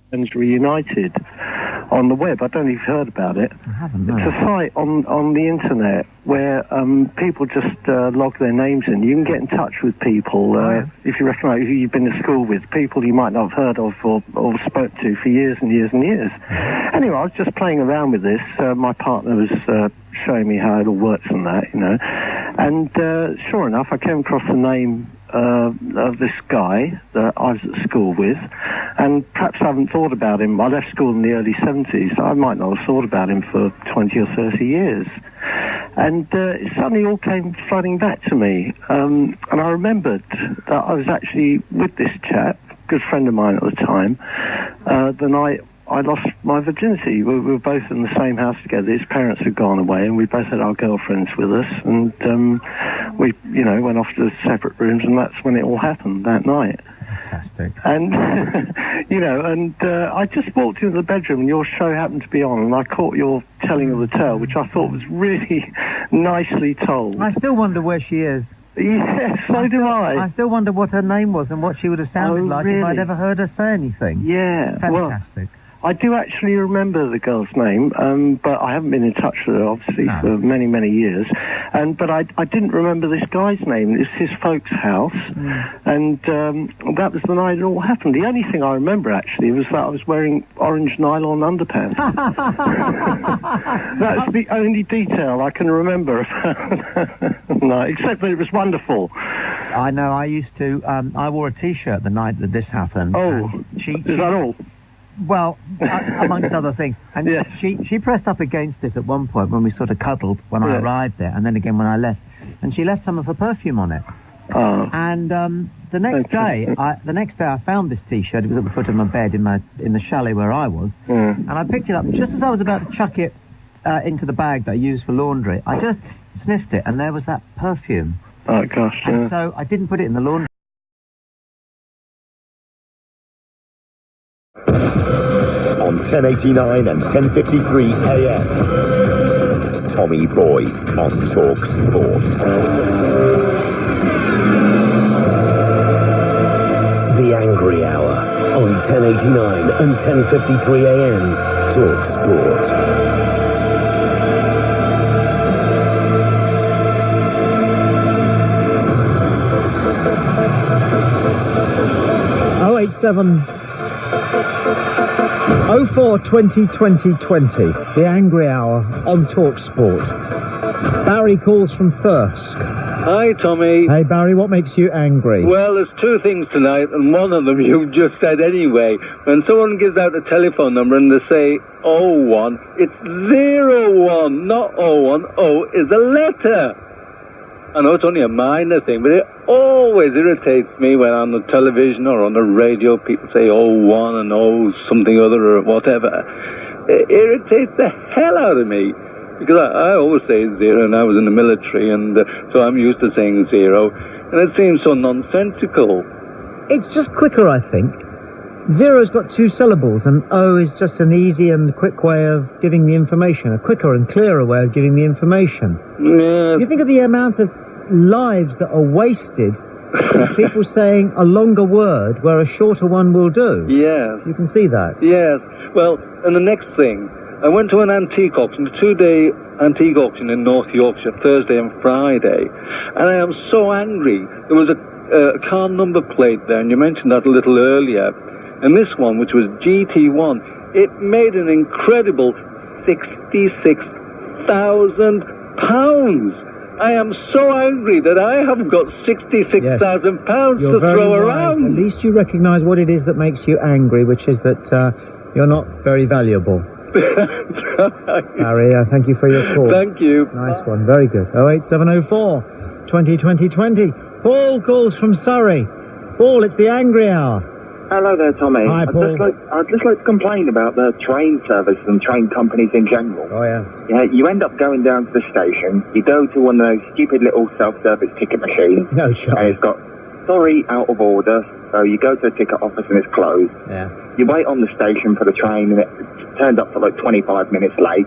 Friends Reunited on the web. I don't know if you've heard about it. I haven't, no. It's a site on the internet where people just log their names in. You can get in touch with people if you recognise who you've been to school with, people you might not have heard of or spoke to for years and years and years. Anyway, I was just playing around with this. My partner was showing me how it all works and that, you know. And sure enough, I came across the name of this guy that I was at school with, and perhaps I haven't thought about him. I left school in the early 70s, so I might not have thought about him for 20 or 30 years. And it suddenly all came flooding back to me, and I remembered that I was actually with this chap, good friend of mine at the time, the night I lost my virginity. We were both in the same house together. His parents had gone away, and we both had our girlfriends with us, and we, you know, went off to separate rooms, and that's when it all happened that night. Fantastic. And, you know, and I just walked into the bedroom, and your show happened to be on, and I caught your telling of the tale, which I thought was really nicely told. I still wonder where she is. Yes, so do I. I still wonder what her name was and what she would have sounded like if I'd ever heard her say anything. Yeah. Fantastic. Well, I do actually remember the girl's name, but I haven't been in touch with her, obviously, for many, many years. But I didn't remember this guy's name. It's his folks' house, and that was the night it all happened. The only thing I remember, actually, was that I was wearing orange nylon underpants. That's the only detail I can remember about no, except that it was wonderful. I know, I used to, I wore a T-shirt the night that this happened. Oh, is that all? Well, amongst other things. And she pressed up against it at one point when we sort of cuddled when I arrived there, and then again when I left. And she left some of her perfume on it. Oh. And the next day I found this T-shirt. It was at the foot of my bed in the chalet where I was. And I picked it up, and just as I was about to chuck it into the bag that I used for laundry, I just sniffed it, and there was that perfume. Oh, gosh, and so I didn't put it in the laundry. On 1089 and 1053 AM. Tommy Boy on TalkSPORT. The Angry Hour on 1089 and 1053 AM. TalkSPORT. 087 04 20 20 20. The Angry Hour on TalkSPORT. Barry calls from Thirsk. Hi, Tommy. Hey, Barry, what makes you angry? Well, there's two things tonight, and one of them you just said anyway. When someone gives out a telephone number and they say 01, it's 01, not 01. O is a letter. I know it's only a minor thing, but it always irritates me when on the television or on the radio people say 01 and 0 something other or whatever. It irritates the hell out of me, because I always say 0, and I was in the military, and so I'm used to saying 0, and it seems so nonsensical. It's just quicker, I think. 0's got 2 syllables, and O is just an easy and quick way of giving the information, a quicker and clearer way of giving the information. Yeah. You think of the amount of lives that are wasted with people saying a longer word where a shorter one will do. Yes. You can see that. Yes. Well, and the next thing, I went to an antique auction, a 2-day antique auction in North Yorkshire, Thursday and Friday, and I am so angry. There was a car number plate there, and you mentioned that a little earlier. And this one, which was GT1, it made an incredible £66,000. I am so angry that I haven't got £66,000 to throw around. At least you recognise what it is that makes you angry, which is that you're not very valuable. Harry, thank you for your call. Thank you. Nice one, very good. 08704 20 20 20. Paul calls from Surrey. Paul, it's the Angry Hour. Hello there, Tommy. Hi, Paul. I'd just like to complain about the train service and train companies in general. Oh, yeah. Yeah, you end up going down to the station, you go to one of those stupid little self-service ticket machines. No chance. And it's got, sorry, out of order. So you go to the ticket office and it's closed. Yeah. You wait on the station for the train and it turns up for like 25 minutes late.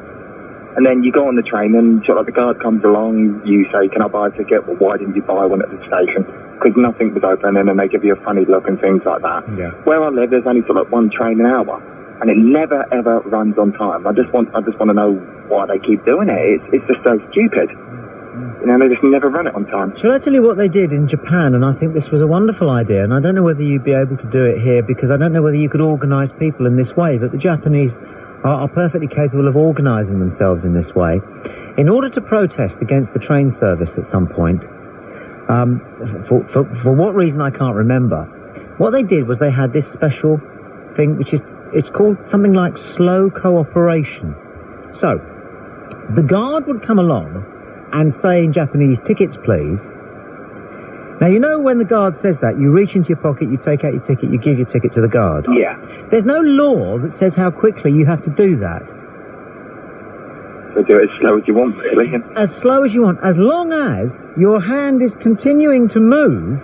And then you go on the train and sort of the guard comes along, you say, can I buy a ticket? Well, why didn't you buy one at the station? Because nothing was open, and then they give you a funny look and things like that. Yeah. Where I live, there's only sort of one train an hour. and it never ever runs on time. I just want to know why they keep doing it. It's just so stupid. You know, they just never run it on time. Shall I tell you what they did in Japan? And I think this was a wonderful idea, and I don't know whether you'd be able to do it here, because I don't know whether you could organise people in this way, but the Japanese are perfectly capable of organising themselves in this way. In order to protest against the train service at some point, for what reason I can't remember, what they did was they had this special thing, it's called something like slow cooperation. So, the guard would come along and say in Japanese, "Tickets, please." Now, you know when the guard says that, you reach into your pocket, you take out your ticket, you give your ticket to the guard. Yeah. There's no law that says how quickly you have to do that. So do it as slow as you want, really. As slow as you want. As long as your hand is continuing to move,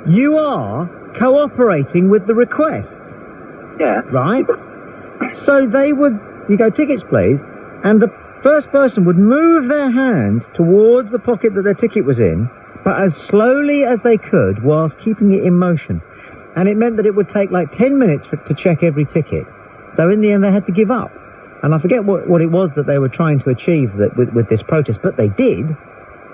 you are cooperating with the request. Yeah. Right? So you go, "Tickets, please," and the first person would move their hand towards the pocket that their ticket was in, but as slowly as they could whilst keeping it in motion. And it meant that it would take like 10 minutes to check every ticket. So in the end they had to give up. And I forget what it was that they were trying to achieve with this protest, but they did.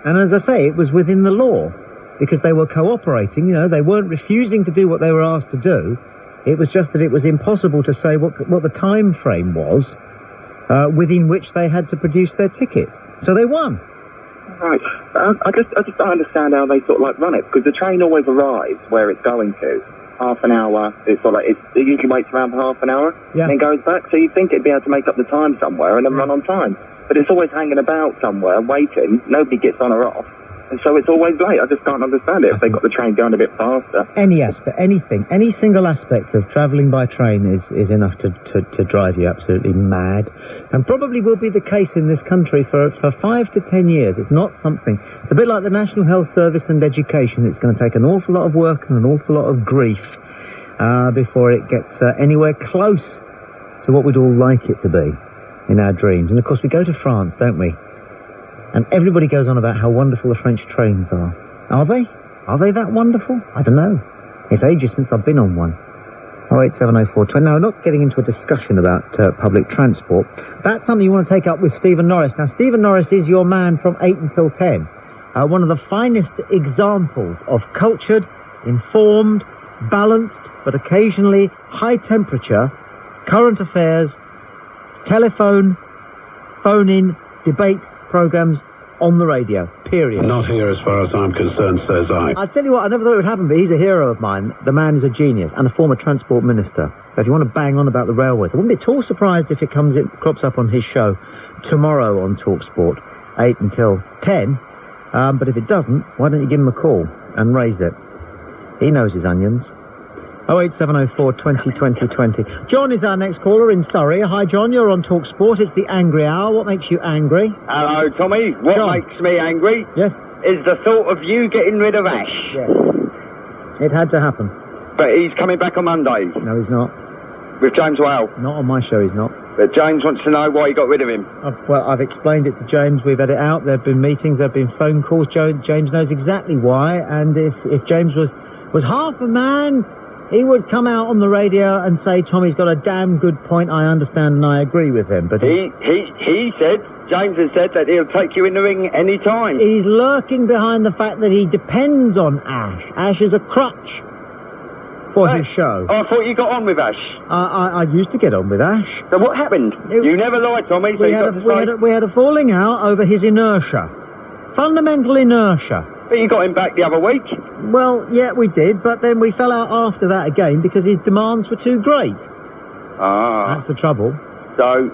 And as I say, it was within the law, because they were cooperating, you know, they weren't refusing to do what they were asked to do. It was just that it was impossible to say what the time frame was within which they had to produce their ticket. So they won. Right. I just don't understand how they sort of like run it, because the train always arrives where it's going to. Half an hour. It's sort of like, it usually waits around for half an hour, and then goes back. So you'd think it'd be able to make up the time somewhere and then run on time. But it's always hanging about somewhere, waiting. Nobody gets on or off. And so it's always late. I just can't understand it if they got the train going a bit faster. Any single aspect of travelling by train is enough to drive you absolutely mad. And probably will be the case in this country for 5 to 10 years. It's not something, a bit like the National Health Service and education, it's going to take an awful lot of work and an awful lot of grief before it gets anywhere close to what we'd all like it to be in our dreams. And of course we go to France, don't we? And everybody goes on about how wonderful the French trains are. Are they? Are they that wonderful? I don't know. It's ages since I've been on one. 0870420. Now, I'm not getting into a discussion about public transport. That's something you want to take up with Stephen Norris. Now, Stephen Norris is your man from 8 until 10. One of the finest examples of cultured, informed, balanced, but occasionally high-temperature, current affairs, telephone, phone-in, debate programmes on the radio, period. Not here as far as I'm concerned, says I. I tell you what, I never thought it would happen, but he's a hero of mine. The man is a genius and a former transport minister. So if you want to bang on about the railways, I wouldn't be at all surprised if it crops up on his show tomorrow on TalkSPORT, 8 until 10. But if it doesn't, why don't you give him a call and raise it? He knows his onions. 08704 20 20 20. John is our next caller in Surrey. Hi, John, you're on TalkSPORT. It's the Angry Hour. What makes you angry? Hello, Tommy. What John. makes me angry Yes? is the thought of you getting rid of Ash. Yes. It had to happen. But he's coming back on Monday No, he's not. with James Whale. Not on my show, he's not. But James wants to know why you got rid of him. I've explained it to James. We've had it out. There have been meetings. There have been phone calls. James knows exactly why. And if James was half a man, he would come out on the radio and say, "Tommy's got a damn good point. I understand and I agree with him." But He said, James has said that he'll take you in the ring any time. he's lurking behind the fact that he depends on Ash. Ash is a crutch for his show. Oh, I thought you got on with Ash. I used to get on with Ash. So what happened? You never lied, Tommy, so We you had, got a, to we, say... had a, we had a falling out over his inertia. Fundamental inertia. But you got him back the other week. Well, yeah, we did, but then we fell out after that again because his demands were too great. Ah. That's the trouble. So,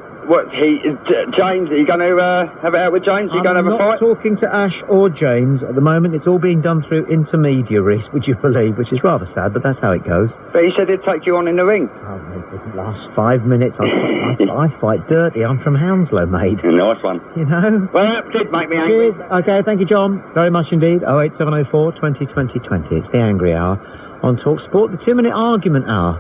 James, are you going to have it out with James? Are you going to have a I'm fight? not talking to Ash or James at the moment. It's all being done through intermediaries, would you believe, which is rather sad, but that's how it goes. But he said he'd take you on in the ring. Oh, mate, the last 5 minutes, I fight dirty. I'm from Hounslow, mate. Nice one. You know? Well, that did make me angry. Cheers. Okay, thank you, John. Very much indeed. 08704 20 20 20. It's the Angry Hour on TalkSPORT. The 2-minute argument hour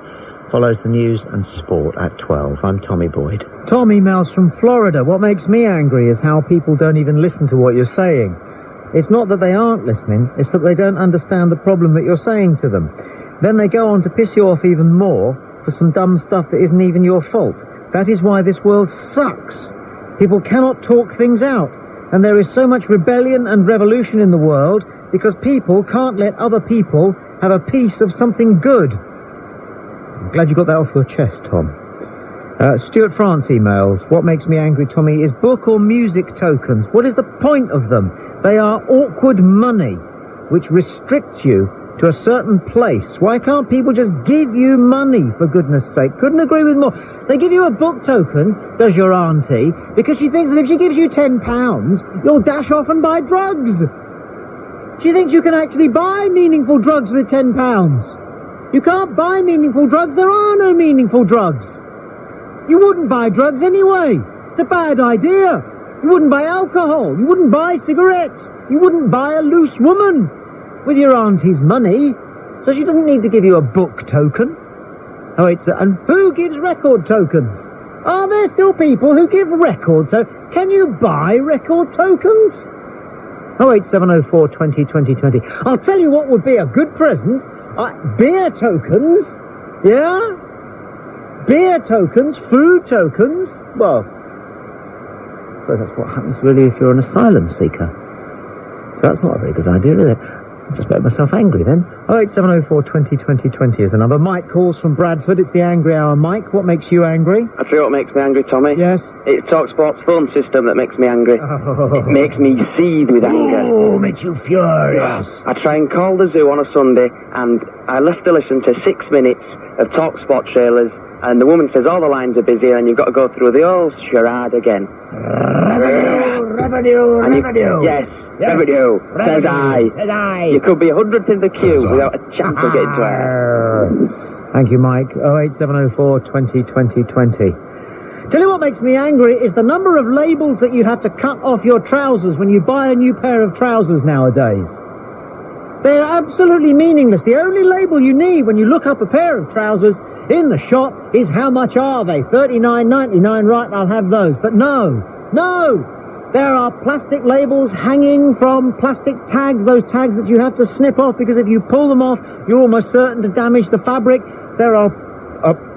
follows the news and sport at 12. I'm Tommy Boyd. Tom emails from Florida. What makes me angry is how people don't even listen to what you're saying. It's not that they aren't listening, it's that they don't understand the problem that you're saying to them. Then they go on to piss you off even more for some dumb stuff that isn't even your fault. That is why this world sucks. People cannot talk things out. And there is so much rebellion and revolution in the world because people can't let other people have a piece of something good. I'm glad you got that off your chest, Tom. Stuart France emails, what makes me angry, Tommy, is book or music tokens. What is the point of them? They are awkward money, which restricts you to a certain place. Why can't people just give you money, for goodness sake? Couldn't agree with more. They give you a book token, does your auntie, because she thinks that if she gives you £10, you'll dash off and buy drugs. She thinks you can actually buy meaningful drugs with £10. You can't buy meaningful drugs. There are no meaningful drugs. You wouldn't buy drugs anyway. It's a bad idea. You wouldn't buy alcohol. You wouldn't buy cigarettes. You wouldn't buy a loose woman with your auntie's money. So she doesn't need to give you a book token. Oh, and who gives record tokens? Are there still people who give record tokens? Can you buy record tokens? 08704 20 20 20. I'll tell you what would be a good present. Beer tokens. Yeah? Beer tokens, food tokens. Well, I suppose that's what happens really if you're an asylum seeker. So that's not a very good idea, is it? I just made myself angry then. 08704 20 20 20 is the number. Mike calls from Bradford. It's the Angry Hour. Mike, what makes you angry? I tell you what makes me angry, Tommy. Yes? It's TalkSPORT's phone system that makes me angry. Oh. It makes me seethe with anger. Oh, makes you furious. I try and call the zoo on a Sunday, and I left to listen to 6 minutes of TalkSPORT trailers, and the woman says all the lines are busy, and you've got to go through the whole charade again. Revenue. Yes. Revenue. Says I. You could be 100th in the queue without a chance of getting to her. Thank you, Mike. 08704 20 20 20. Tell you what makes me angry is the number of labels that you have to cut off your trousers when you buy a new pair of trousers nowadays. They're absolutely meaningless. The only label you need when you look up a pair of trousers in the shop is how much are they? $39.99, right, I'll have those. But no. There are plastic labels hanging from plastic tags, those tags that you have to snip off because if you pull them off, you're almost certain to damage the fabric. There are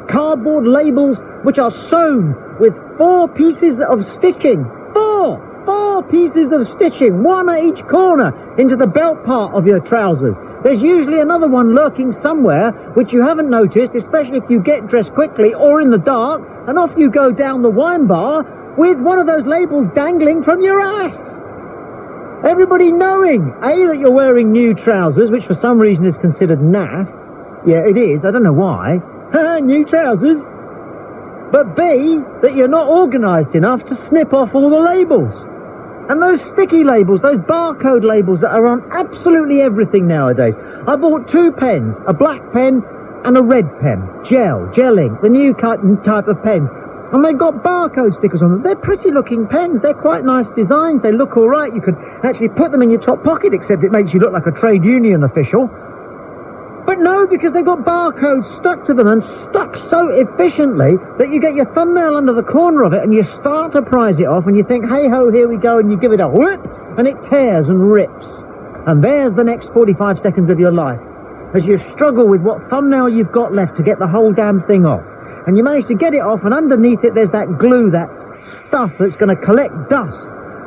cardboard labels which are sewn with 4 pieces of stitching. Four pieces of stitching, one at each corner, into the belt part of your trousers. There's usually another one lurking somewhere which you haven't noticed, especially if you get dressed quickly or in the dark, and off you go down the wine bar with one of those labels dangling from your ass. Everybody knowing, A, that you're wearing new trousers, which for some reason is considered naff. Yeah, it is. I don't know why. New trousers. But B, that you're not organised enough to snip off all the labels. And those sticky labels, those barcode labels that are on absolutely everything nowadays. I bought 2 pens, a black pen and a red pen. Gel ink, the new type of pen. And they've got barcode stickers on them. They're pretty looking pens. They're quite nice designs. They look all right. You could actually put them in your top pocket, except it makes you look like a trade union official. But no, because they've got barcodes stuck to them and stuck so efficiently that you get your thumbnail under the corner of it and you start to prise it off and you think, hey-ho, here we go, and you give it a whip and it tears and rips. And there's the next 45 seconds of your life as you struggle with what thumbnail you've got left to get the whole damn thing off. And you manage to get it off, and underneath it there's that glue, that stuff that's going to collect dust.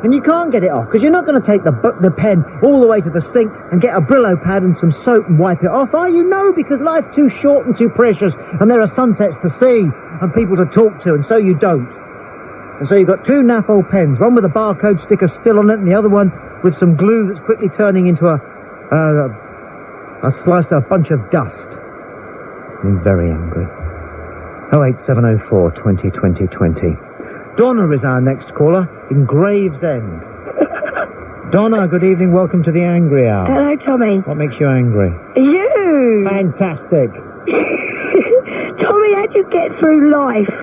And you can't get it off, because you're not going to take the pen all the way to the sink and get a Brillo pad and some soap and wipe it off, are you? No, because life's too short and too precious, and there are sunsets to see and people to talk to, and so you don't. And so you've got 2 naff old pens, one with a barcode sticker still on it, and the other one with some glue that's quickly turning into a bunch of dust. I'm very angry. 08704 20 20 20. Donna is our next caller in Gravesend. Donna, good evening. Welcome to the Angry Hour. Hello, Tommy. What makes you angry? You. Fantastic. Tommy, how'd you get through life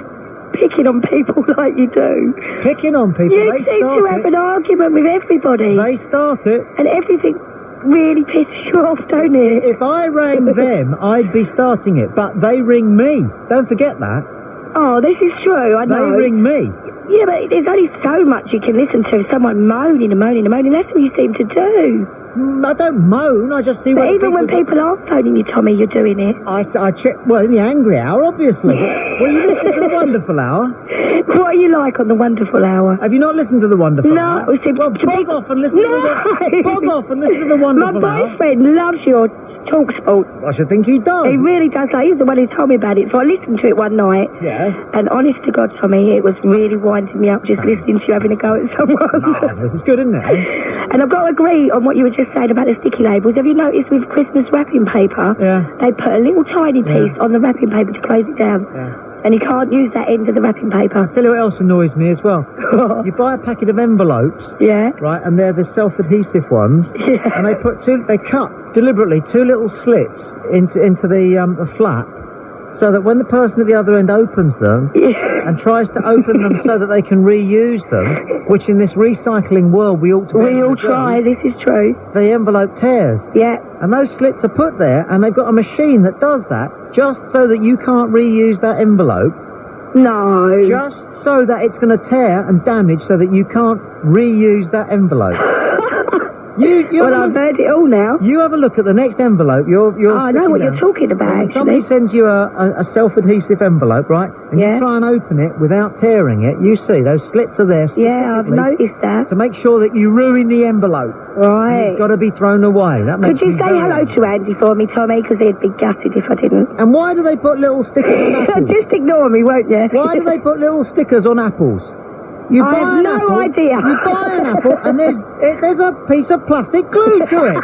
picking on people like you do? Picking on people? You seem to have an argument with everybody. They start it. And everything really pisses you off, don't it? If I rang them, I'd be starting it, but they ring me. Don't forget that. Oh, this is true, I know. They ring me. Yeah, but there's only so much you can listen to. Someone moaning and moaning and moaning. That's what you seem to do. I don't moan, I just see But even when people aren't phoning you, Tommy, you're doing it. I check, well, in the angry hour, obviously. Well, you listen to the Wonderful Hour. What are you like on the Wonderful Hour? Have you not listened to the Wonderful Hour? No. Well, bog off and listen to the Wonderful Hour. My boyfriend loves your TalkSPORT. I should think he does. He really does. Like, he's the one who told me about it. So I listened to it one night. Yes. And honest to God, Tommy, it was really winding me up just listening to you having a go at someone. Marvellous. It's good, isn't it? And I've got to agree on what you were just saying about the sticky labels. Have you noticed with Christmas wrapping paper, they put a little tiny piece on the wrapping paper to close it down? Yeah. And you can't use that end of the wrapping paper. I'll tell you what else annoys me as well. You buy a packet of envelopes, right, and they're the self-adhesive ones, and they cut deliberately two little slits into the flap, so that when the person at the other end opens them and tries to open them so that they can reuse them, which in this recycling world we ought to We all try, this is true. The envelope tears. Yeah. And those slits are put there, and they've got a machine that does that, just so that you can't reuse that envelope. No. Just so that it's going to tear and damage so that you can't reuse that envelope. Well, I've heard it all now. You have a look at the next envelope. I know what you're talking about, Somebody sends you a self-adhesive envelope, right? And you try and open it without tearing it. You see, those slits are there. Yeah, I've noticed that. To make sure that you ruin the envelope. Right. It's got to be thrown away. That makes Could you say hello to Andy for me, Tommy? Because he'd be gutted if I didn't. And why do they put little stickers on apples? Just ignore me, won't you? Why do they put little stickers on apples? I have no idea. You buy an apple and there's a piece of plastic glue to it.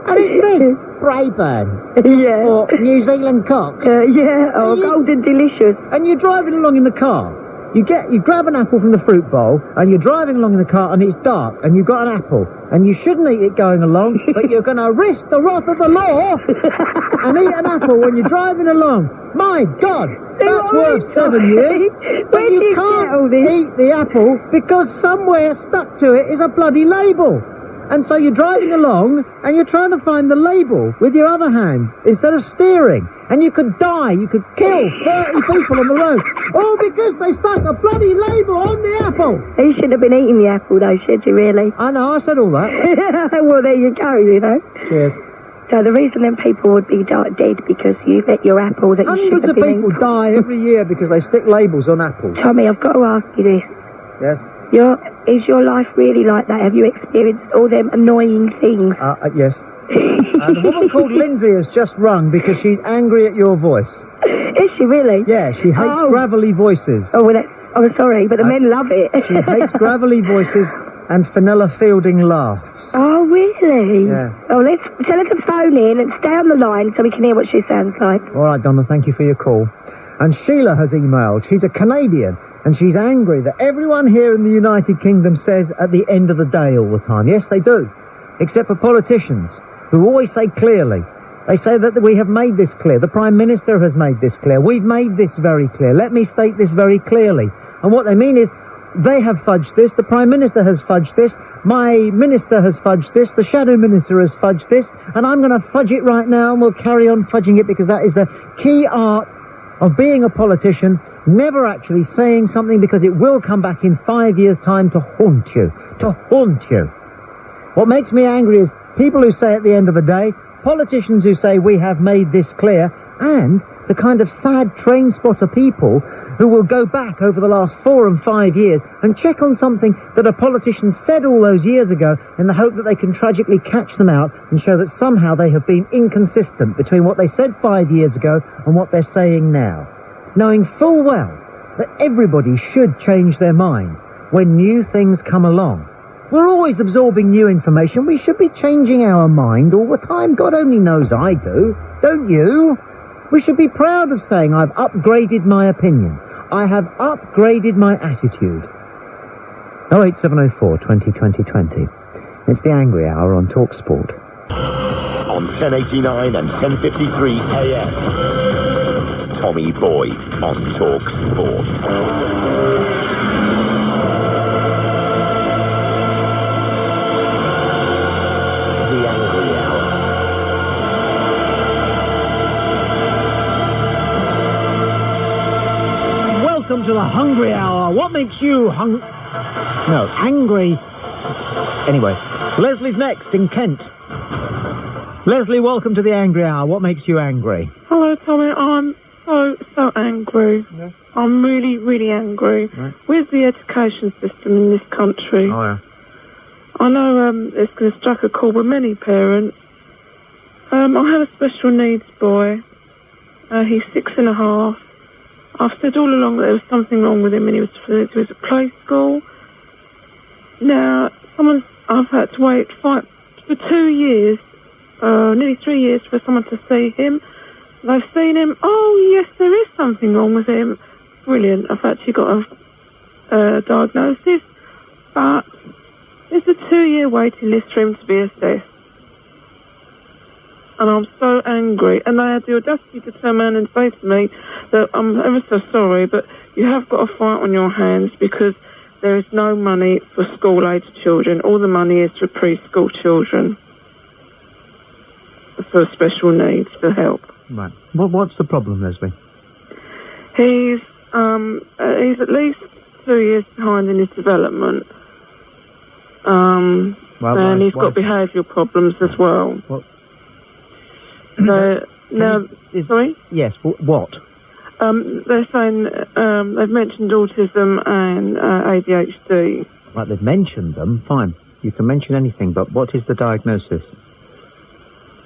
And it says Brayburn. Yeah. Or New Zealand cock. Or Golden Delicious. And you're driving along in the car. You grab an apple from the fruit bowl, and you're driving along in the car, and it's dark, and you've got an apple, and you shouldn't eat it going along, but you're going to risk the wrath of the law and eat an apple when you're driving along. My God, that's worth 7 years. But you can't eat the apple because somewhere stuck to it is a bloody label. And so you're driving along, and you're trying to find the label with your other hand instead of steering. And you could die, you could kill 30 people on the road. All because they stuck a bloody label on the apple. You shouldn't have been eating the apple, though, should you, really? I know, I said all that. Well, there you go, you know. Cheers. So the reason then people would be dead because you ate your apple that you shouldn't have been Hundreds of people die every year because they stick labels on apples. Tommy, I've got to ask you this. Yes? Is your life really like that? Have you experienced all them annoying things? Yes. And a woman called Lindsay has just rung because she's angry at your voice. Is she really? Yeah, she hates gravelly voices. Oh, well, I'm sorry, but the men love it. She hates gravelly voices and Fenella Fielding laughs. Oh, really? Yeah. Oh, let's tell her to phone in and stay on the line so we can hear what she sounds like. All right, Donna, thank you for your call. And Sheila has emailed. She's a Canadian, and she's angry that everyone here in the United Kingdom says at the end of the day all the time. Yes, they do. Except for politicians, who always say clearly. They say that we have made this clear. The Prime Minister has made this clear. We've made this very clear. Let me state this very clearly. And what they mean is, they have fudged this, the Prime Minister has fudged this, my Minister has fudged this, the Shadow Minister has fudged this, and I'm going to fudge it right now, and we'll carry on fudging it because that is the key art of being a politician, never actually saying something because it will come back in 5 years' time to haunt you. To haunt you. What makes me angry is people who say at the end of the day, politicians who say we have made this clear, and the kind of sad train spotter people who will go back over the last 4 and 5 years and check on something that a politician said all those years ago in the hope that they can tragically catch them out and show that somehow they have been inconsistent between what they said 5 years ago and what they're saying now. Knowing full well that everybody should change their mind when new things come along. We're always absorbing new information. We should be changing our mind all the time. God only knows I do. Don't you? We should be proud of saying I've upgraded my opinion. I have upgraded my attitude. 08704 2020. It's the Angry Hour on TalkSPORT. On 1089 and 1053 AM. Tommy Boy on TalkSPORT. welcome to the Hungry Hour. What makes you angry? Anyway, Leslie's next in Kent. Leslie, welcome to the Angry Hour. What makes you angry? Hello, Tommy. I'm so angry. Yeah. I'm really, really angry with the education system in this country. Oh, yeah. I know it's going to strike a chord with many parents. I had a special needs boy. He's 6.5. I've said all along that there was something wrong with him and he was at play school. Now, I've had to wait for 2 years, nearly 3 years for someone to see him. They've seen him. Oh, yes, there is something wrong with him. Brilliant. I've actually got a diagnosis, but there's a 2-year waiting list for him to be assessed. And I'm so angry. And they had the audacity to turn around and say to me that I'm ever so sorry, but you have got a fight on your hands because there is no money for school-age children. All the money is for preschool children, for special needs, for help. Right. What's the problem, Leslie? He's at least 2 years behind in his development. And he's got behavioural problems as well. What? Sorry? Yes, what? They're saying they've mentioned autism and ADHD. Right, they've mentioned them. Fine. You can mention anything, but what is the diagnosis?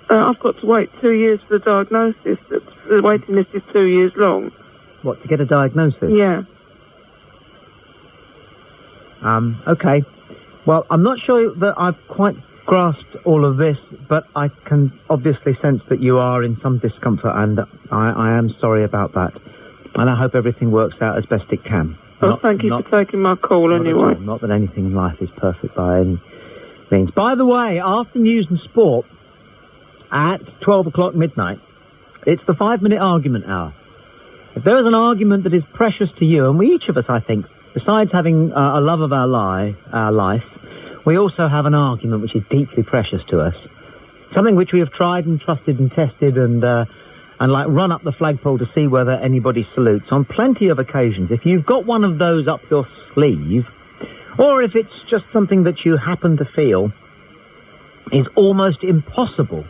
I've got to wait 2 years for the diagnosis. The waiting list is 2 years long. What, to get a diagnosis? Yeah. Okay. Well, I'm not sure that I've quite grasped all of this, but I can obviously sense that you are in some discomfort, and I am sorry about that. And I hope everything works out as best it can. Thank you for taking my call anyway. Not that anything in life is perfect by any means. By the way, after news and sport, at 12 o'clock midnight, it's the 5-minute argument hour. If there is an argument that is precious to you, and we each of us, I think, besides having a love of our life, we also have an argument which is deeply precious to us. Something which we have tried and trusted and tested and run up the flagpole to see whether anybody salutes on plenty of occasions. If you've got one of those up your sleeve, or if it's just something that you happen to feel is almost impossible,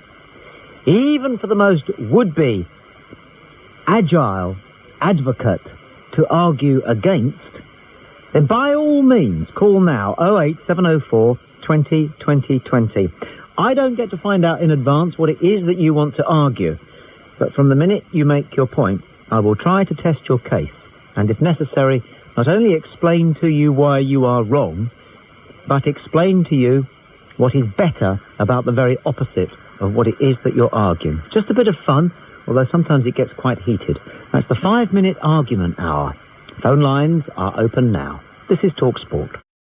even for the most would-be agile advocate to argue against, then by all means call now 08704 20 20 20. I don't get to find out in advance what it is that you want to argue, but from the minute you make your point, I will try to test your case, and if necessary, not only explain to you why you are wrong, but explain to you what is better about the very opposite of what it is that you're arguing. It's just a bit of fun, although sometimes it gets quite heated. That's the 5-minute argument hour. Phone lines are open now. This is TalkSPORT.